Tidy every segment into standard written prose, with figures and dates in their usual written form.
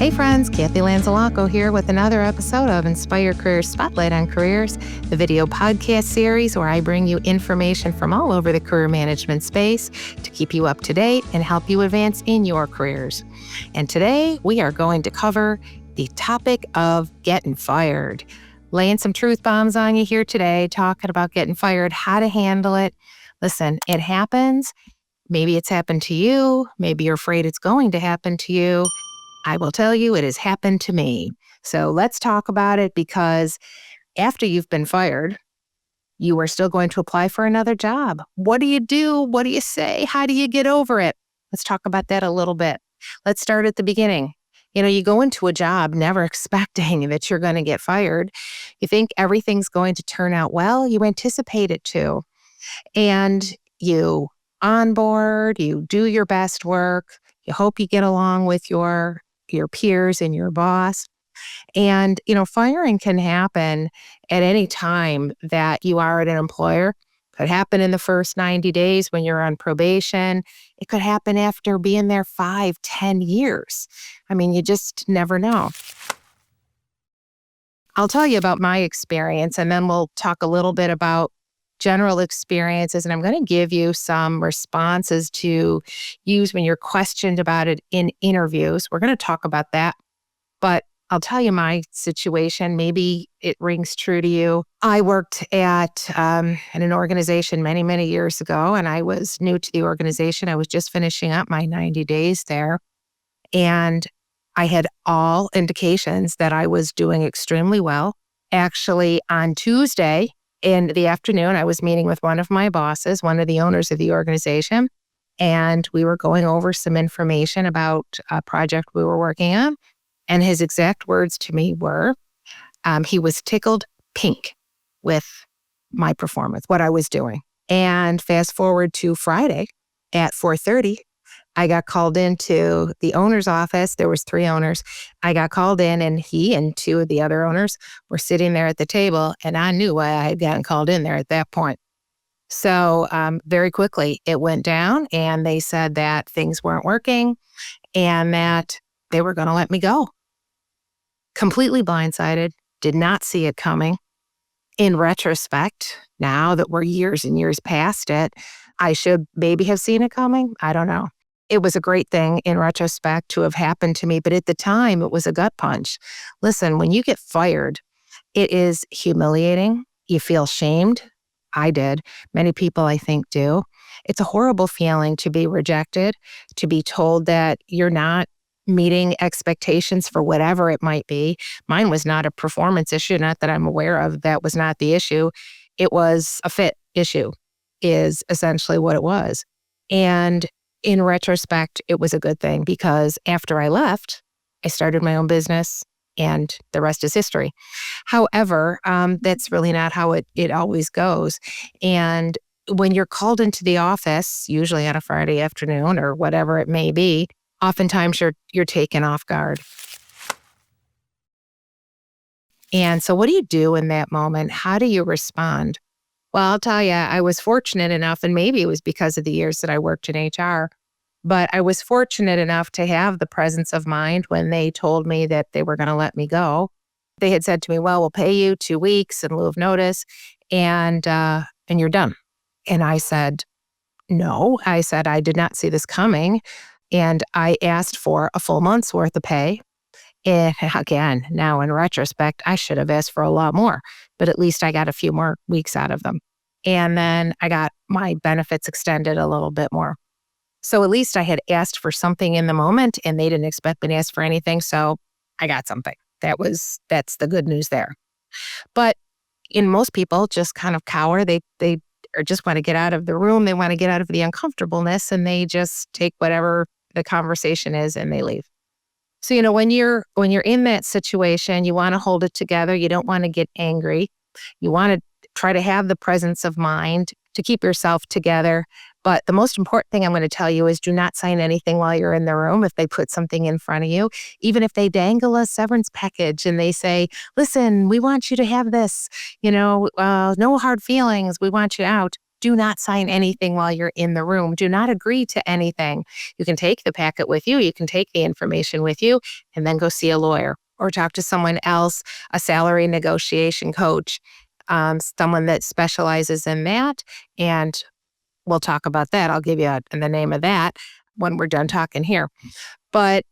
Hey friends, Cathy Lanzalaco here with another episode of Inspire Careers Spotlight on Careers, the video podcast series where I bring you information from all over the career management space to keep you up to date and help you advance in your careers. And today we are going to cover the topic of getting fired. Laying some truth bombs on you here today, talking about getting fired, how to handle it. Listen, it happens. Maybe it's happened to you. Maybe you're afraid it's going to happen to you. I will tell you, it has happened to me. So let's talk about it, because after you've been fired, you are still going to apply for another job. What do you do? What do you say? How do you get over it? Let's talk about that a little bit. Let's start at the beginning. You go into a job never expecting that you're going to get fired. You think everything's going to turn out well. You anticipate it to. And you onboard, you do your best work. You hope you get along with your peers and your boss. And, firing can happen at any time that you are at an employer. It could happen in the first 90 days when you're on probation. It could happen after being there 5, 10 years. You just never know. I'll tell you about my experience, and then we'll talk a little bit about general experiences, and I'm going to give you some responses to use when you're questioned about it in interviews. We're going to talk about that, but I'll tell you my situation. Maybe it rings true to you. I worked at in an organization many, many years ago, and I was new to the organization. I was just finishing up my 90 days there, and I had all indications that I was doing extremely well. Actually, on Tuesday, in the afternoon, I was meeting with one of my bosses, one of the owners of the organization, and we were going over some information about a project we were working on. And his exact words to me were, he was tickled pink with my performance, what I was doing. And fast forward to Friday at 4:30, I got called into the owner's office. There was 3 owners. I got called in, and he and 2 of the other owners were sitting there at the table, and I knew why I had gotten called in there at that point. So very quickly, it went down, and they said that things weren't working and that they were going to let me go. Completely blindsided, did not see it coming. In retrospect, now that we're years and years past it, I should maybe have seen it coming. I don't know. It was a great thing in retrospect to have happened to me, but at the time, it was a gut punch. Listen, when you get fired, it is humiliating. You feel shamed. I did. Many people, I think, do. It's a horrible feeling to be rejected, to be told that you're not meeting expectations for whatever it might be. Mine was not a performance issue, not that I'm aware of. That was not the issue. It was a fit issue, is essentially what it was. And in retrospect, it was a good thing, because after I left, I started my own business, and the rest is history. However, that's really not how it always goes. And when you're called into the office, usually on a Friday afternoon or whatever it may be, oftentimes you're taken off guard. And so what do you do in that moment? How do you respond? Well, I'll tell you, I was fortunate enough, and maybe it was because of the years that I worked in HR, but I was fortunate enough to have the presence of mind when they told me that they were going to let me go. They had said to me, well, we'll pay you 2 weeks in lieu of notice, and you're done. And I said, no. I said, I did not see this coming. And I asked for a full month's worth of pay. And again, now in retrospect, I should have asked for a lot more, but at least I got a few more weeks out of them. And then I got my benefits extended a little bit more. So at least I had asked for something in the moment, and they didn't expect me to ask for anything. So I got something. That's the good news there. But most people just kind of cower. They or just want to get out of the room. They want to get out of the uncomfortableness, and they just take whatever the conversation is and they leave. So, when you're in that situation, you want to hold it together. You don't want to get angry. You want to try to have the presence of mind to keep yourself together. But the most important thing I'm going to tell you is do not sign anything while you're in the room if they put something in front of you. Even if they dangle a severance package and they say, listen, we want you to have this, no hard feelings, we want you out. Do not sign anything while you're in the room. Do not agree to anything. You can take the packet with you, you can take the information with you, and then go see a lawyer or talk to someone else, a salary negotiation coach, someone that specializes in that. And we'll talk about that. I'll give you the name of that when we're done talking here. But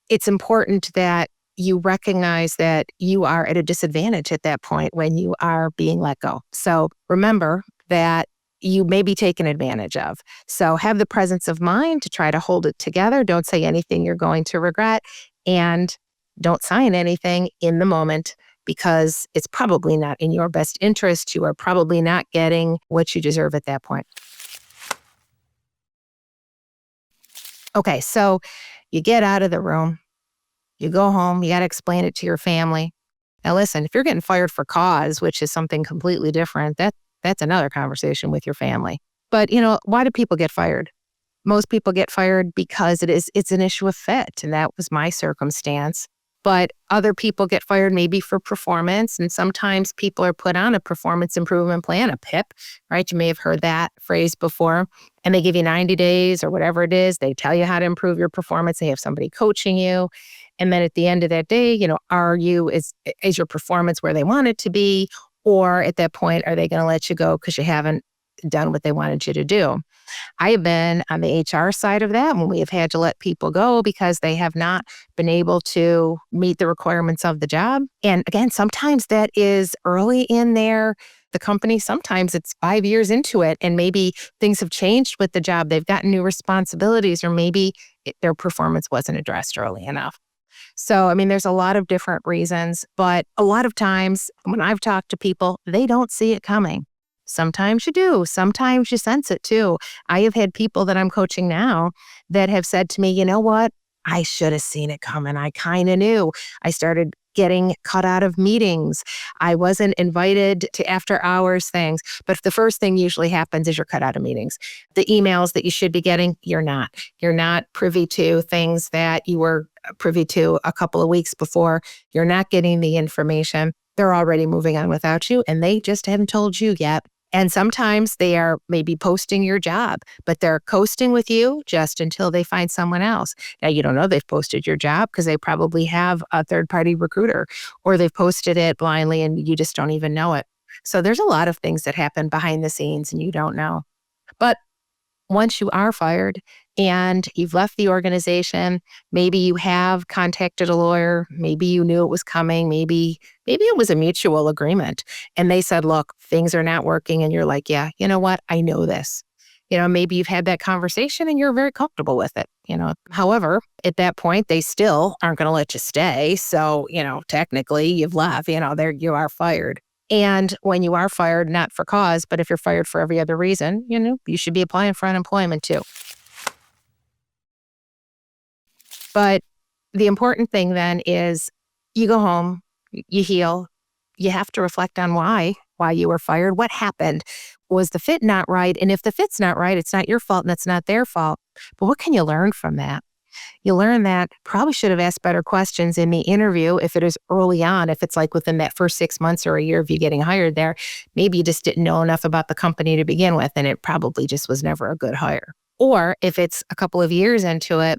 it's important that you recognize that you are at a disadvantage at that point when you are being let go. So remember that you may be taken advantage of. So have the presence of mind to try to hold it together. Don't say anything you're going to regret, and don't sign anything in the moment because it's probably not in your best interest. You are probably not getting what you deserve at that point. Okay, so you get out of the room, you go home, you got to explain it to your family. Now, listen, if you're getting fired for cause, which is something completely different, that's another conversation with your family. But, why do people get fired? Most people get fired because it's an issue of fit, and that was my circumstance. But other people get fired maybe for performance, and sometimes people are put on a performance improvement plan, a PIP, right? You may have heard that phrase before, and they give you 90 days or whatever it is. They tell you how to improve your performance. They have somebody coaching you. And then at the end of that day, is your performance where they want it to be? Or at that point, are they going to let you go because you haven't done what they wanted you to do? I have been on the HR side of that when we have had to let people go because they have not been able to meet the requirements of the job. And again, sometimes that is early in the company. Sometimes it's 5 years into it, and maybe things have changed with the job. They've gotten new responsibilities, or maybe their performance wasn't addressed early enough. So, there's a lot of different reasons, but a lot of times when I've talked to people, they don't see it coming. Sometimes you do. Sometimes you sense it too. I have had people that I'm coaching now that have said to me, you know what? I should have seen it coming. I kind of knew. I started getting cut out of meetings. I wasn't invited to after hours things. But the first thing usually happens is you're cut out of meetings. The emails that you should be getting, you're not. You're not privy to things that you were privy to a couple of weeks before. You're not getting the information. They're already moving on without you, and they just haven't told you yet. And sometimes they are maybe posting your job, but they're coasting with you just until they find someone else. Now, you don't know they've posted your job because they probably have a third-party recruiter, or they've posted it blindly and you just don't even know it. So there's a lot of things that happen behind the scenes and you don't know. But once you are fired and you've left the organization, maybe you have contacted a lawyer, maybe you knew it was coming, maybe it was a mutual agreement and they said, look, things are not working. And you're like, yeah, you know what? I know this. Maybe you've had that conversation and you're very comfortable with it. However, at that point, they still aren't going to let you stay. So, technically you've left, there you are fired. And when you are fired, not for cause, but if you're fired for every other reason, you should be applying for unemployment too. But the important thing then is you go home, you heal, you have to reflect on why you were fired, what happened. Was the fit not right? And if the fit's not right, it's not your fault and it's not their fault. But what can you learn from that? You learn that probably should have asked better questions in the interview if it is early on, if it's like within that first 6 months or a year of you getting hired there. Maybe you just didn't know enough about the company to begin with, and it probably just was never a good hire. Or if it's a couple of years into it,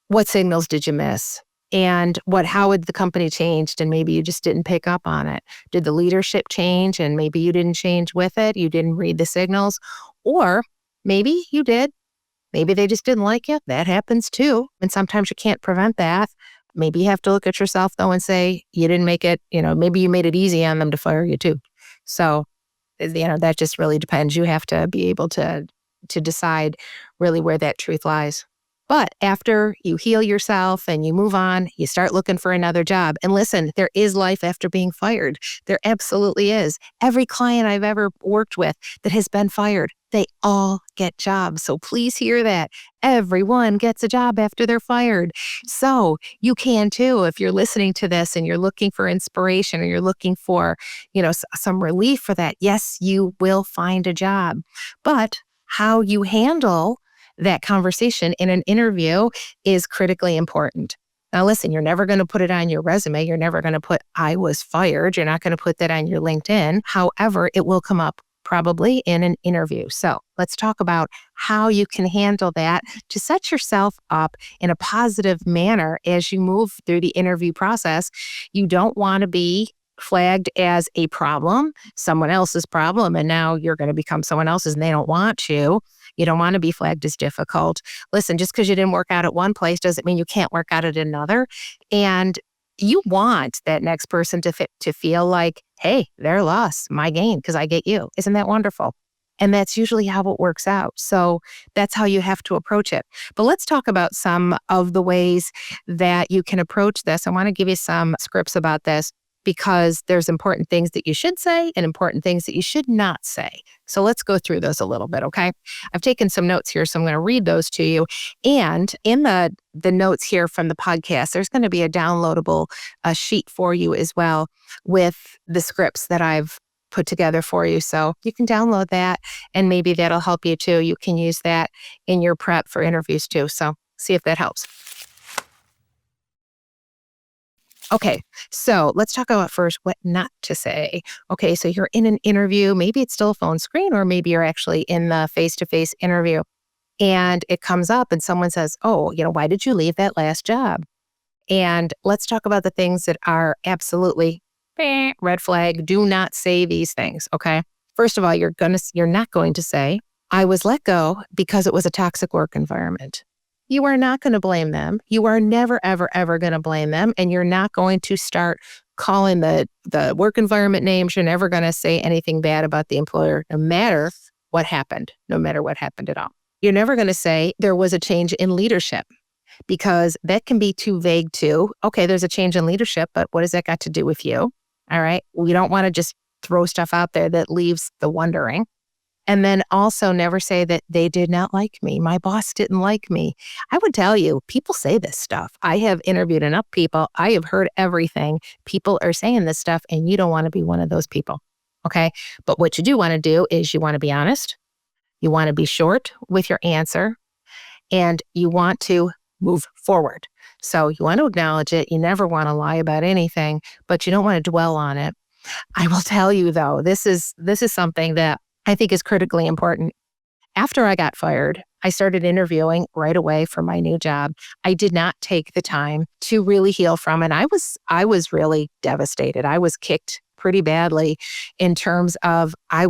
what signals did you miss? And how had the company changed and maybe you just didn't pick up on it? Did the leadership change and maybe you didn't change with it? You didn't read the signals? Or maybe you did. Maybe they just didn't like you. That happens too. And sometimes you can't prevent that. Maybe you have to look at yourself though and say, you didn't make it, maybe you made it easy on them to fire you too. So, that just really depends. You have to be able to decide really where that truth lies. But after you heal yourself and you move on, you start looking for another job. And listen, there is life after being fired. There absolutely is. Every client I've ever worked with that has been fired, they all get jobs. So please hear that. Everyone gets a job after they're fired. So you can too, if you're listening to this and you're looking for inspiration or you're looking for, some relief for that. Yes, you will find a job. But how you handle that conversation in an interview is critically important. Now, listen, you're never going to put it on your resume. You're never going to put, I was fired. You're not going to put that on your LinkedIn. However, it will come up. probably in an interview. So let's talk about how you can handle that to set yourself up in a positive manner as you move through the interview process. You don't want to be flagged as a problem, someone else's problem, and now you're going to become someone else's and they don't want you. You don't want to be flagged as difficult. Listen, just because you didn't work out at one place doesn't mean you can't work out at another. And you want that next person to feel like, hey, their loss, my gain, because I get you. Isn't that wonderful? And that's usually how it works out. So that's how you have to approach it. But let's talk about some of the ways that you can approach this. I want to give you some scripts about this because there's important things that you should say and important things that you should not say. So let's go through those a little bit, okay? I've taken some notes here, so I'm going to read those to you. And in the notes here from the podcast, there's going to be a downloadable sheet for you as well with the scripts that I've put together for you. So you can download that and maybe that'll help you too. You can use that in your prep for interviews too. So see if that helps. Okay, so let's talk about first what not to say. Okay, so you're in an interview, maybe it's still a phone screen, or maybe you're actually in the face-to-face interview, and it comes up and someone says, oh, why did you leave that last job? And let's talk about the things that are absolutely red flag. Do not say these things, okay? First of all, you're not going to say, I was let go because it was a toxic work environment. You are not going to blame them. You are never, ever, ever going to blame them. And you're not going to start calling the work environment names. You're never going to say anything bad about the employer, no matter what happened at all. You're never going to say there was a change in leadership because that can be too vague too. Okay, there's a change in leadership, but what has that got to do with you? All right. We don't want to just throw stuff out there that leaves the wondering. And then also never say that they did not like me. My boss didn't like me. I would tell you, people say this stuff. I have interviewed enough people. I have heard everything. People are saying this stuff, and you don't want to be one of those people. Okay. But what you do want to do is you want to be honest. You want to be short with your answer, and you want to move forward. So you want to acknowledge it. You never want to lie about anything, but you don't want to dwell on it. I will tell you, though, this is something that I think is critically important. After I got fired, I started interviewing right away for my new job. I did not take the time to really heal from it. I was really devastated. I was kicked pretty badly in terms of I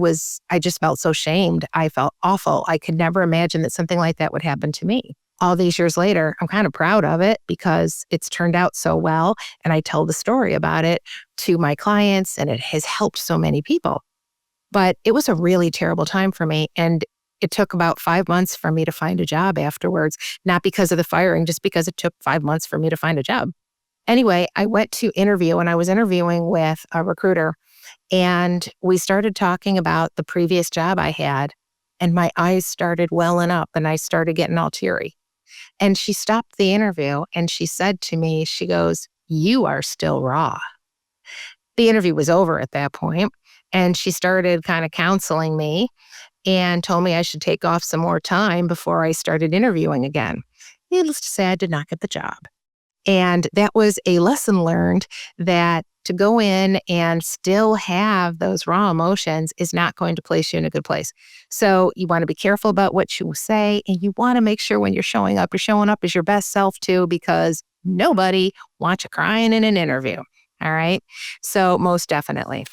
just felt so shamed. I felt awful. I could never imagine that something like that would happen to me. All these years later, I'm kind of proud of it because it's turned out so well. And I tell the story about it to my clients, and it has helped so many people. But it was a really terrible time for me. And it took about 5 months for me to find a job afterwards, not because of the firing, just because it took 5 months for me to find a job. Anyway, I went to interview and I was interviewing with a recruiter, and we started talking about the previous job I had, and my eyes started welling up and I started getting all teary. And she stopped the interview and she said to me, she goes, "You are still raw." The interview was over at that point, and she started kind of counseling me and told me I should take off some more time before I started interviewing again. Needless to say, I did not get the job. And that was a lesson learned that to go in and still have those raw emotions is not going to place you in a good place. So you want to be careful about what you say, and you want to make sure when you're showing up as your best self too, because nobody wants you crying in an interview. All right. So most definitely.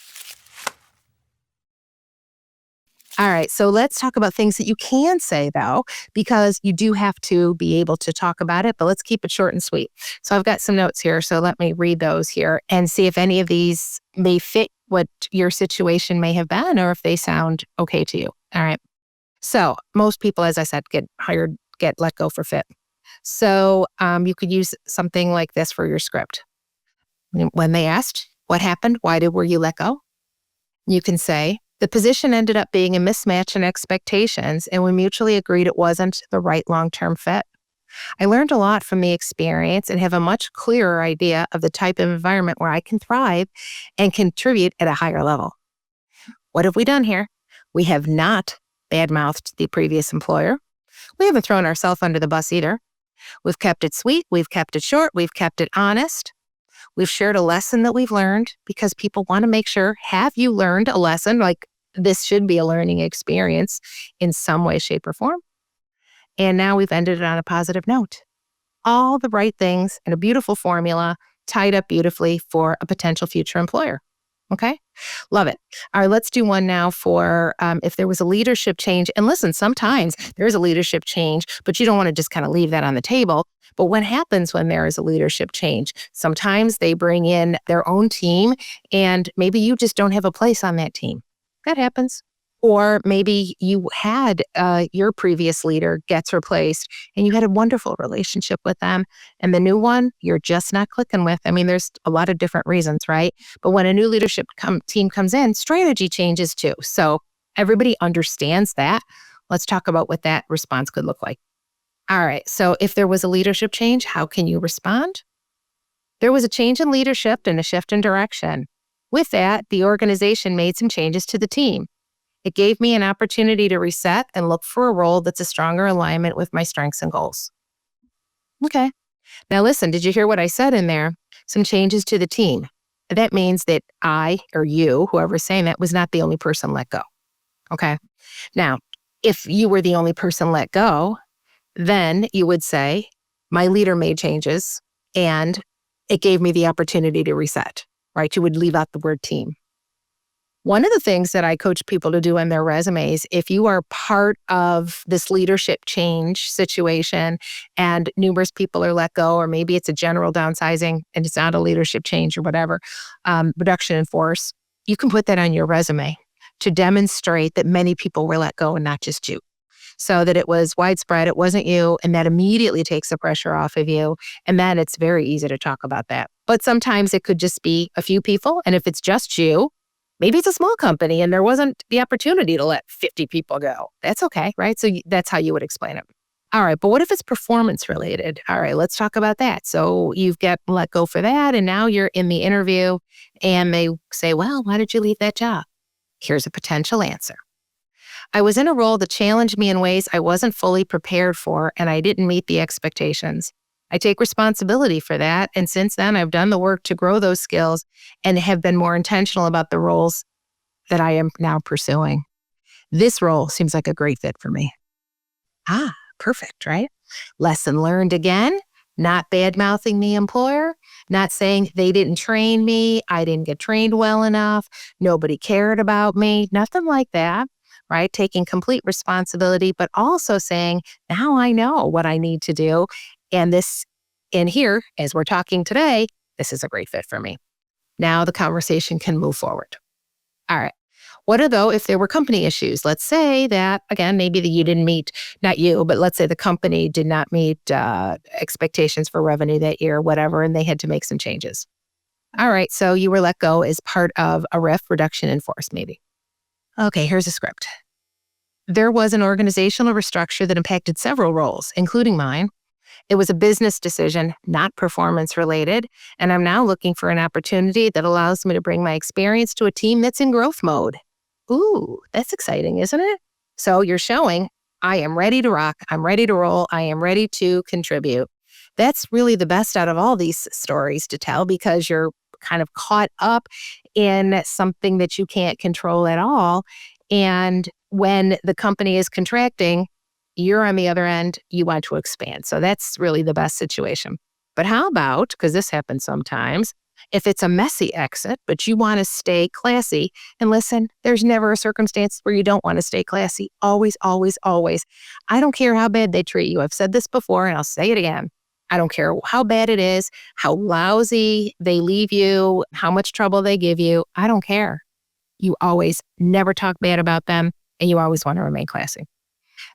All right, so let's talk about things that you can say, though, because you do have to be able to talk about it, but let's keep it short and sweet. So I've got some notes here, so let me read those here and see if any of these may fit what your situation may have been or if they sound okay to you. All right. So most people, as I said, get let go for fit. So you could use something like this for your script. When they asked, what happened? Were you let go? You can say, the position ended up being a mismatch in expectations, and we mutually agreed it wasn't the right long-term fit. I learned a lot from the experience and have a much clearer idea of the type of environment where I can thrive and contribute at a higher level. What have we done here? We have not badmouthed the previous employer. We haven't thrown ourselves under the bus either. We've kept it sweet. We've kept it short. We've kept it honest. We've shared a lesson that we've learned because people want to make sure, have you learned a lesson? Like, This should be a learning experience in some way, shape, or form. And now we've ended it on a positive note. All the right things and a beautiful formula tied up beautifully for a potential future employer. Okay. Love it. All right. Let's do one now for if there was a leadership change. And listen, sometimes there's a leadership change, but you don't want to just kind of leave that on the table. But what happens when there is a leadership change? Sometimes they bring in their own team, and maybe you just don't have a place on that team. That happens. Or maybe you had your previous leader gets replaced and you had a wonderful relationship with them. And the new one, you're just not clicking with. I mean, there's a lot of different reasons, right? But when a new leadership team comes in, strategy changes too. So everybody understands that. Let's talk about what that response could look like. All right. So if there was a leadership change, how can you respond? There was a change in leadership and a shift in direction. With that, the organization made some changes to the team. It gave me an opportunity to reset and look for a role that's a stronger alignment with my strengths and goals. Okay. Now listen, did you hear what I said in there? Some changes to the team. That means that I or you, whoever's saying that, was not the only person let go. Okay. Now, if you were the only person let go, then you would say, my leader made changes and it gave me the opportunity to reset, right? You would leave out the word team. One of the things that I coach people to do in their resumes, if you are part of this leadership change situation and numerous people are let go, or maybe it's a general downsizing and it's not a leadership change or whatever, reduction in force, you can put that on your resume to demonstrate that many people were let go and not just you. So that it was widespread, it wasn't you, and that immediately takes the pressure off of you. And then it's very easy to talk about that. But sometimes it could just be a few people. And if it's just you, maybe it's a small company and there wasn't the opportunity to let 50 people go. That's okay, right? So that's how you would explain it. All right, but what if it's performance related? All right, let's talk about that. So you've got let go for that, and now you're in the interview and they say, well, why did you leave that job? Here's a potential answer. I was in a role that challenged me in ways I wasn't fully prepared for, and I didn't meet the expectations. I take responsibility for that, and since then, I've done the work to grow those skills and have been more intentional about the roles that I am now pursuing. This role seems like a great fit for me. Ah, perfect, right? Lesson learned again, not bad-mouthing the employer, not saying they didn't train me, I didn't get trained well enough, nobody cared about me, nothing like that, right? Taking complete responsibility, but also saying, now I know what I need to do. And this, in here, as we're talking today, this is a great fit for me. Now the conversation can move forward. All right. What are though if there were company issues? Let's say that, again, maybe that you didn't meet, not you, but let's say the company did not meet expectations for revenue that year, whatever, and they had to make some changes. All right. So you were let go as part of a reduction in force, maybe. Okay, here's a script. There was an organizational restructure that impacted several roles, including mine. It was a business decision, not performance related, and I'm now looking for an opportunity that allows me to bring my experience to a team that's in growth mode. Ooh, that's exciting, isn't it? So you're showing, I am ready to rock, I'm ready to roll, I am ready to contribute. That's really the best out of all these stories to tell because you're kind of caught up in something that you can't control at all. And when the company is contracting, you're on the other end, you want to expand. So that's really the best situation. But how about, because this happens sometimes, if it's a messy exit, but you want to stay classy, and listen, there's never a circumstance where you don't want to stay classy. Always, always, always. I don't care how bad they treat you. I've said this before and I'll say it again. I don't care how bad it is, how lousy they leave you, how much trouble they give you. I don't care. You always never talk bad about them and you always want to remain classy.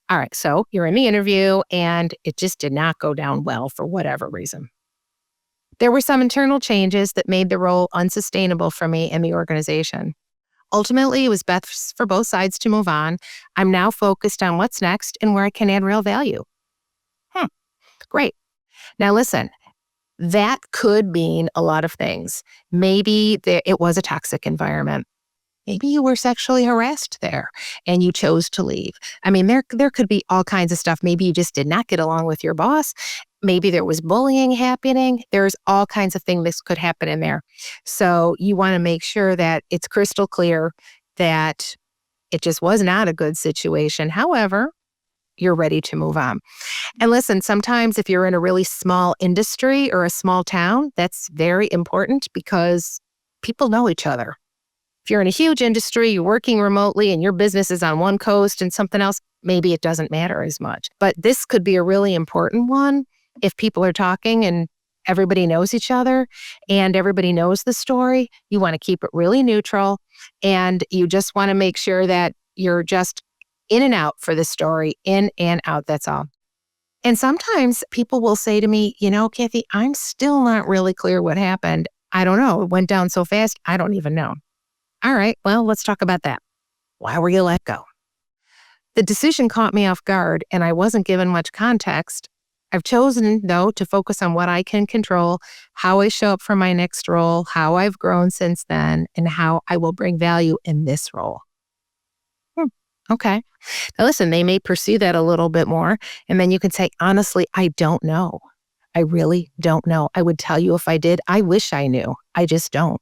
All right, so you're in the interview and it just did not go down well for whatever reason. There were some internal changes that made the role unsustainable for me and the organization. Ultimately, it was best for both sides to move on. I'm now focused on what's next and where I can add real value. Great. Now listen, that could mean a lot of things. Maybe it was a toxic environment. Maybe you were sexually harassed there and you chose to leave. I mean, there could be all kinds of stuff. Maybe you just did not get along with your boss. Maybe there was bullying happening. There's all kinds of things that could happen in there. So you want to make sure that it's crystal clear that It just was not a good situation. However, you're ready to move on. And listen, sometimes if you're in a really small industry or a small town, that's very important because people know each other. If you're in a huge industry, you're working remotely and your business is on one coast and something else, maybe it doesn't matter as much. But this could be a really important one if people are talking and everybody knows each other and everybody knows the story. You want to keep it really neutral and you just want to make sure that you're just in and out for the story, in and out. That's all. And sometimes people will say to me, Cathy, I'm still not really clear what happened. I don't know. It went down so fast. I don't even know. All right, well, let's talk about that. Why were you let go? The decision caught me off guard and I wasn't given much context. I've chosen, though, to focus on what I can control, how I show up for my next role, how I've grown since then, and how I will bring value in this role. Okay. Now, listen, they may pursue that a little bit more. And then you can say, honestly, I don't know. I really don't know. I would tell you if I did. I wish I knew. I just don't.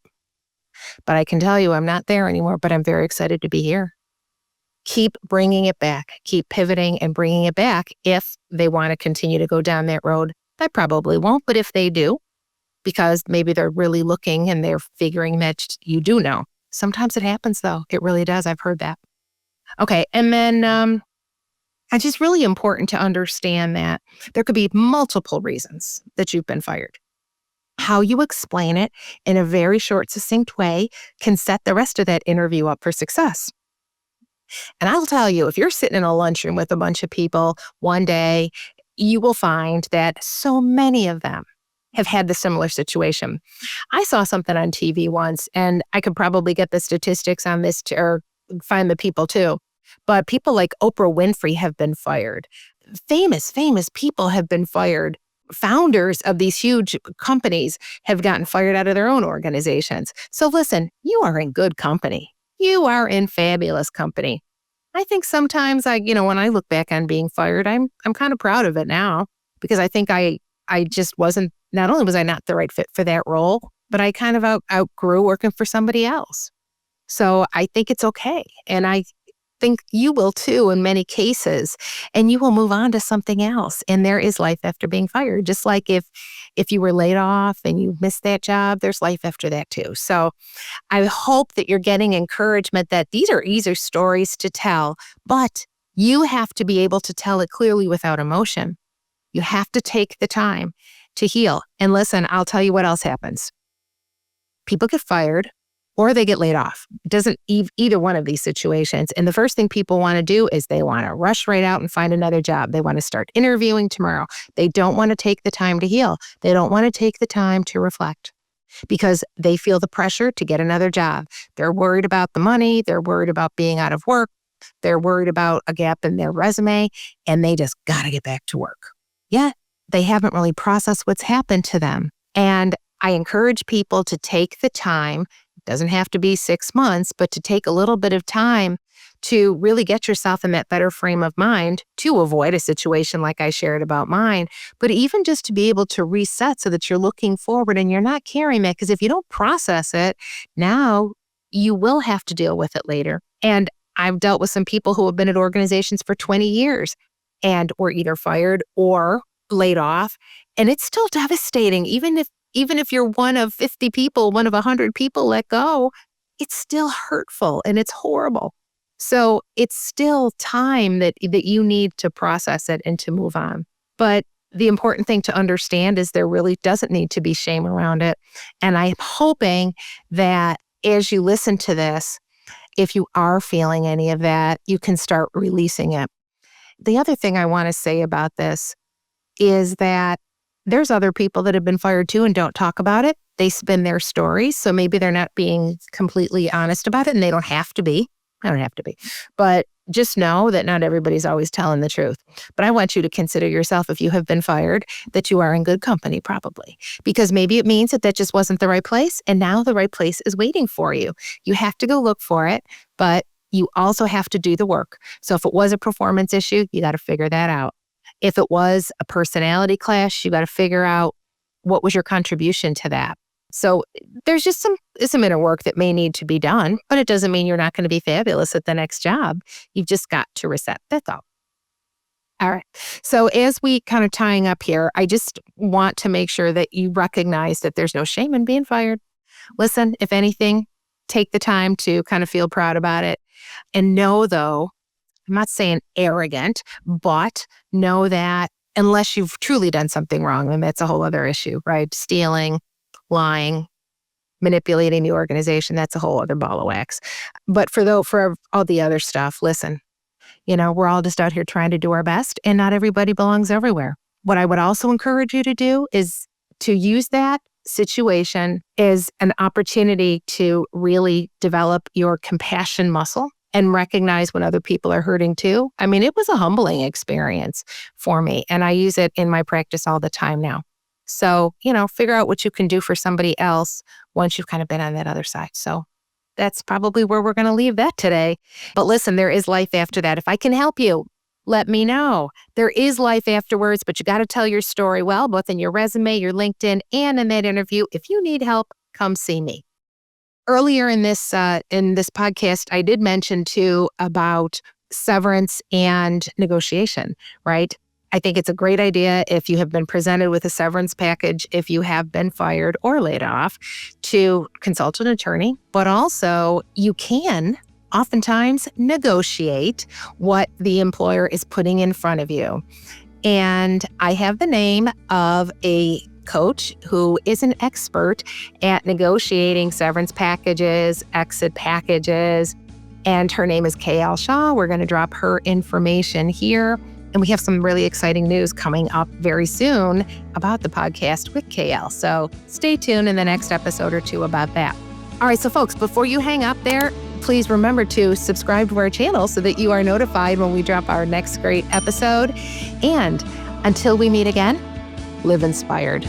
But I can tell you I'm not there anymore, but I'm very excited to be here. Keep bringing it back. Keep pivoting and bringing it back if they want to continue to go down that road. They probably won't, but if they do, because maybe they're really looking and they're figuring that you do know. Sometimes it happens, though. It really does. I've heard that. Okay, and then it's just really important to understand that there could be multiple reasons that you've been fired. How you explain it in a very short, succinct way can set the rest of that interview up for success. And I'll tell you, if you're sitting in a lunchroom with a bunch of people one day, you will find that so many of them have had the similar situation. I saw something on TV once, and I could probably get the statistics on this or find the people too. But people like Oprah Winfrey have been fired. Famous people have been fired. Founders of these huge companies have gotten fired out of their own organizations. So listen, you are in good company. You are in fabulous company. I think sometimes when I look back on being fired, I'm kind of proud of it now because I think I just wasn't, not only was I not the right fit for that role, but I kind of outgrew working for somebody else. So I think it's okay. And I think you will too in many cases, and you will move on to something else. And there is life after being fired. Just like if you were laid off and you missed that job, there's life after that too. So I hope that you're getting encouragement that these are easier stories to tell, but you have to be able to tell it clearly without emotion. You have to take the time to heal. And listen, I'll tell you what else happens. People get fired or they get laid off. It doesn't either one of these situations. And the first thing people want to do is they want to rush right out and find another job. They want to start interviewing tomorrow. They don't want to take the time to heal. They don't want to take the time to reflect because they feel the pressure to get another job. They're worried about the money. They're worried about being out of work. They're worried about a gap in their resume, and they just got to get back to work. Yet they haven't really processed what's happened to them. And I encourage people to take the time. Doesn't have to be 6 months, but to take a little bit of time to really get yourself in that better frame of mind to avoid a situation like I shared about mine, but even just to be able to reset so that you're looking forward and you're not carrying that. Because if you don't process it, now you will have to deal with it later. And I've dealt with some people who have been at organizations for 20 years and were either fired or laid off. And it's still devastating, even if you're one of 50 people, one of 100 people let go, it's still hurtful and it's horrible. So it's still time that you need to process it and to move on. But the important thing to understand is there really doesn't need to be shame around it. And I'm hoping that as you listen to this, if you are feeling any of that, you can start releasing it. The other thing I want to say about this is that there's other people that have been fired too and don't talk about it. They spin their stories. So maybe they're not being completely honest about it, and they don't have to be. I don't have to be. But just know that not everybody's always telling the truth. But I want you to consider yourself, if you have been fired, that you are in good company probably. Because maybe it means that just wasn't the right place, and now the right place is waiting for you. You have to go look for it, but you also have to do the work. So if it was a performance issue, you got to figure that out. If it was a personality clash, you got to figure out what was your contribution to that. So there's just some inner work that may need to be done, but it doesn't mean you're not going to be fabulous at the next job. You've just got to reset. That's all. All right. So as we kind of tying up here, I just want to make sure that you recognize that there's no shame in being fired. Listen, if anything, take the time to kind of feel proud about it. And know, though, I'm not saying arrogant, but know that unless you've truly done something wrong, then that's a whole other issue, right? Stealing, lying, manipulating the organization, that's a whole other ball of wax. But for all the other stuff, listen, we're all just out here trying to do our best, and not everybody belongs everywhere. What I would also encourage you to do is to use that situation as an opportunity to really develop your compassion muscle and recognize when other people are hurting too. I mean, it was a humbling experience for me, and I use it in my practice all the time now. So, figure out what you can do for somebody else once you've kind of been on that other side. So that's probably where we're going to leave that today. But listen, there is life after that. If I can help you, let me know. There is life afterwards, but you got to tell your story well, both in your resume, your LinkedIn, and in that interview. If you need help, come see me. Earlier in this podcast, I did mention too about severance and negotiation, right? I think it's a great idea if you have been presented with a severance package, if you have been fired or laid off, to consult an attorney. But also, you can oftentimes negotiate what the employer is putting in front of you. And I have the name of a coach who is an expert at negotiating severance packages, exit packages, and her name is KL Shaw. We're going to drop her information here. And we have some really exciting news coming up very soon about the podcast with KL. So stay tuned in the next episode or two about that. All right, so folks, before you hang up there, please remember to subscribe to our channel so that you are notified when we drop our next great episode. And until we meet again, live inspired.